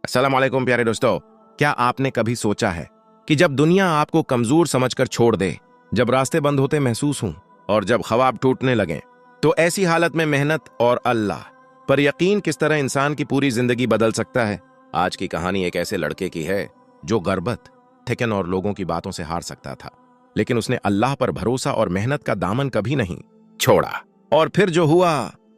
अस्सलाम वालेकुम प्यारे दोस्तों। क्या आपने कभी सोचा है कि जब दुनिया आपको कमजोर समझकर छोड़ दे, जब रास्ते बंद होते महसूस हों और जब ख्वाब टूटने लगें, तो ऐसी हालत में मेहनत और अल्लाह पर यकीन किस तरह इंसान की पूरी जिंदगी बदल सकता है। आज की कहानी एक ऐसे लड़के की है जो गर्बत, थकन और लोगों की बातों से हार सकता था, लेकिन उसने अल्लाह पर भरोसा और मेहनत का दामन कभी नहीं छोड़ा। और फिर जो हुआ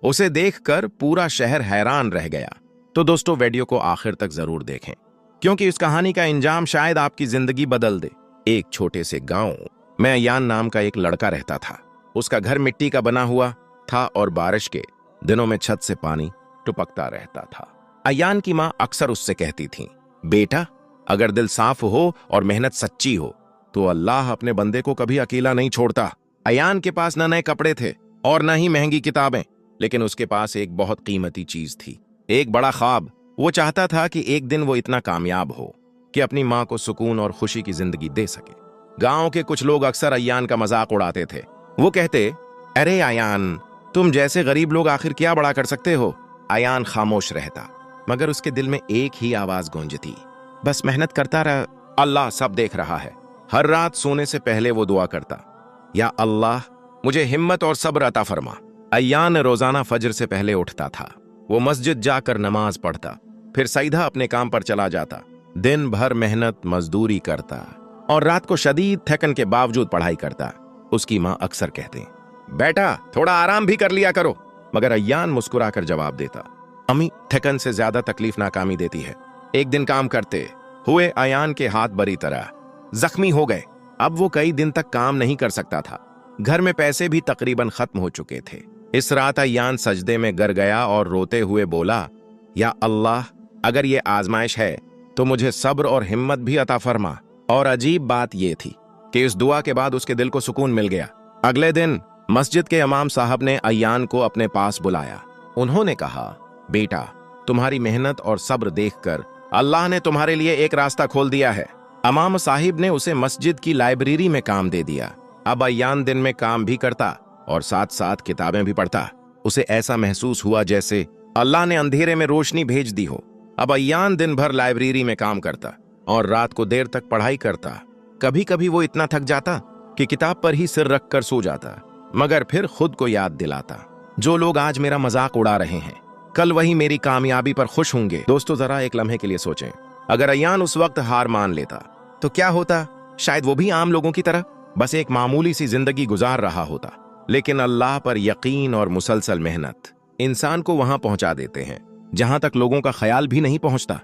उसे देखकर पूरा शहर हैरान रह गया। तो दोस्तों, वीडियो को आखिर तक जरूर देखें, क्योंकि इस कहानी का इंजाम शायद आपकी जिंदगी बदल दे। एक छोटे से गांव में अयान नाम का एक लड़का रहता था। उसका घर मिट्टी का बना हुआ था और बारिश के दिनों में छत से पानी टपकता रहता था। अयान की मां अक्सर उससे कहती थी, बेटा, अगर दिल साफ हो और मेहनत सच्ची हो तो अल्लाह अपने बंदे को कभी अकेला नहीं छोड़ता। अयान के पास न नए कपड़े थे और न ही महंगी किताबें, लेकिन उसके पास एक बहुत कीमती चीज थी, एक बड़ा ख्वाब। वो चाहता था कि एक दिन वो इतना कामयाब हो कि अपनी मां को सुकून और खुशी की जिंदगी दे सके। गांव के कुछ लोग अक्सर अयान का मजाक उड़ाते थे। वो कहते, अरे अयान, तुम जैसे गरीब लोग आखिर क्या बड़ा कर सकते हो। अयान खामोश रहता, मगर उसके दिल में एक ही आवाज गूंजती, बस मेहनत करता रह, अल्लाह सब देख रहा है। हर रात सोने से पहले वो दुआ करता, या अल्लाह मुझे हिम्मत और सब्र अता फरमा। अयान रोजाना फजर से पहले उठता था। वो मस्जिद जाकर नमाज पढ़ता, फिर सीधा अपने काम पर चला जाता। दिन भर मेहनत मजदूरी करता और रात को शदीद थकन के बावजूद पढ़ाई करता। उसकी मां अक्सर कहते, बेटा, थोड़ा आराम भी कर लिया करो। मगर अयान मुस्कुराकर जवाब देता, अम्मी, थकन से ज्यादा तकलीफ नाकामी देती है। एक दिन काम करते हुए अयान के हाथ बुरी तरह जख्मी हो गए। अब वो कई दिन तक काम नहीं कर सकता था। घर में पैसे भी तकरीबन खत्म हो चुके थे। इस रात अयान सजदे में गिर गया और रोते हुए बोला, या अल्लाह, अगर ये आजमाइश है तो मुझे सब्र और हिम्मत भी अता फरमा। और अजीब बात यह थी कि इस दुआ के बाद उसके दिल को सुकून मिल गया। अगले दिन मस्जिद के इमाम साहब ने अयान को अपने पास बुलाया। उन्होंने कहा, बेटा, तुम्हारी मेहनत और सब्र देखकर अल्लाह ने तुम्हारे लिए एक रास्ता खोल दिया है। इमाम साहिब ने उसे मस्जिद की लाइब्रेरी में काम दे दिया। अब अयान दिन में काम भी करता और साथ साथ किताबें भी पढ़ता। उसे ऐसा महसूस हुआ जैसे अल्लाह ने अंधेरे में रोशनी भेज दी हो। अब अयान दिन भर लाइब्रेरी में काम करता और रात को देर तक पढ़ाई करता। कभी कभी वो इतना थक जाता कि किताब पर ही सिर रखकर सो जाता, मगर फिर खुद को याद दिलाता, जो लोग आज मेरा मजाक उड़ा रहे हैं, कल वही मेरी कामयाबी पर खुश होंगे। दोस्तों, जरा एक लम्हे के लिए सोचें, अगर अयान उस वक्त हार मान लेता तो क्या होता। शायद वो भी आम लोगों की तरह बस एक मामूली सी जिंदगी गुजार रहा होता। लेकिन अल्लाह पर यकीन और मुसलसल मेहनत इंसान को वहां पहुंचा देते हैं जहां तक लोगों का ख्याल भी नहीं पहुंचता।